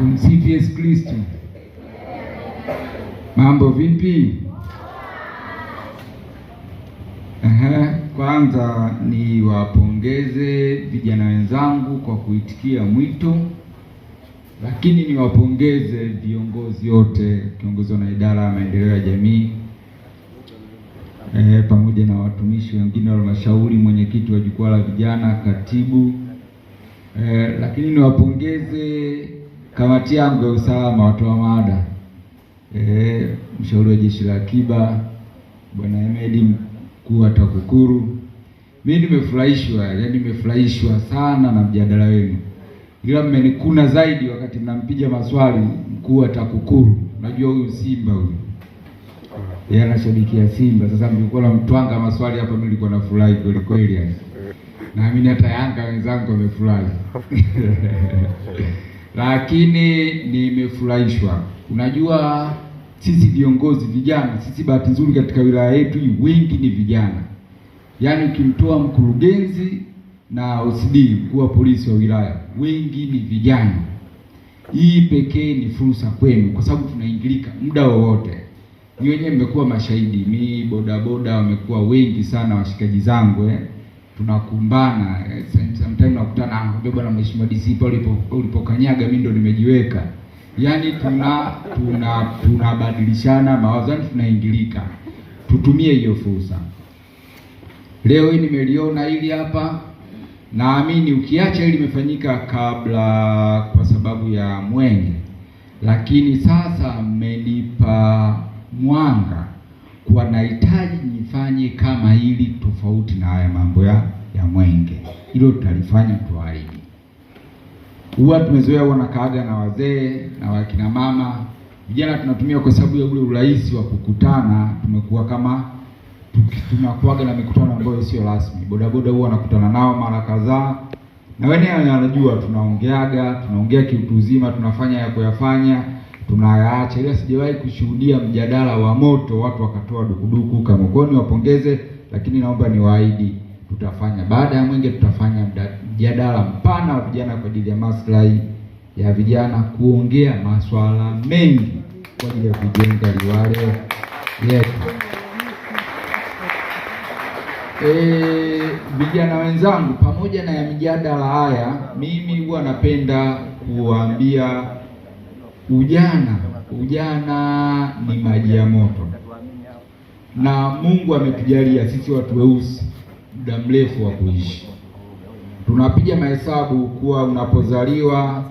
Tumsifu Yesu Kristo. Mambo vipi? Kwanza ni wapongeze vijana wenzangu kwa kuitikia mwito, lakini ni wapongeze viongozi wote kiongozwa na idara ya maendeleo ya jamii pamoja na watumishi wengine wa halmashauri, mwenyekiti wa jukwaa la vijana, katibu, lakini ni wapongeze kamati yangu ya usalama, watoa mada, mshauri wa jeshi la akiba Bwana Hemedi, mkuu wa TAKUKURU. Mimi nimefurahishwa sana na mjadala wenu, ila mmenikuna zaidi wakati mnampiga maswali mkuu wa TAKUKURU. Unajua huyu Simba huyu, yeye anashabikia Simba. Sasa mlikuwa mtwanga maswali hapa, mimi nilikuwa nafurahi kweli kweli yani. Naamini hata Yanga wenzangu wamefurahi. Lakini nimefurahishwa. Unajua sisi viongozi vijana, sisi bahati nzuri katika wilaya yetu hii wengi ni vijana. Yaani ukimtoa mkurugenzi na OCD, mkuu wa polisi wa wilaya, wengi ni vijana. Hii pekee ni fursa kwenu kwa sababu tunaingilika muda wowote. Ni wenyewe mmekuwa mashahidi, mimi bodaboda wamekuwa wengi sana washikaji zangu tunakumbana, sometimes nakutana ngombe bwana mheshimiwa DC ulipokanyaga mimi ndo nimejiweka. Yaani tunabadilishana mawazo, tunaingilika. Tutumie hiyo fursa. Leo hii nimeliona hili hapa, naamini ukiacha hili limefanyika kabla kwa sababu ya mwenge, lakini sasa mmenipa mwanga kwa nahitaji nifanye kama hili tofauti na haya mambo ya mwenge. Hilo tutalifanya, tuahidi. Huwa tumezoea wanakaaga na wazee na wakina mama, vijana tunatumia kwa sababu ya ule urahisi wa kukutana. Tumekuwa kama tunakuaga na mikutano ambayo sio rasmi. Bodaboda huwa wanakutana nao mara kadhaa, na wenyewe wanajua tunaongea kiutu uzima, tunafanya ya kuyafanya, tunayaacha. Ila sijawahi kushuhudia mjadala wa moto watu wakatoa dukuduku kama koni. Wapongeze, lakini naomba niwaahidi tutafanya baada ya mwenge, tutafanya mjadala mpana wa vijana kwa ajili ya maslahi ya vijana, kuongea masuala mengi kwa ajili ya kujenga Liwale yetu. Vijana wenzangu, pamoja na ya mjadala haya, mimi huwa napenda kuambia ujana ni maji ya moto, na Mungu ametujalia sisi watu weusi muda mrefu wa kuishi. Tunapiga mahesabu kuwa unapozaliwa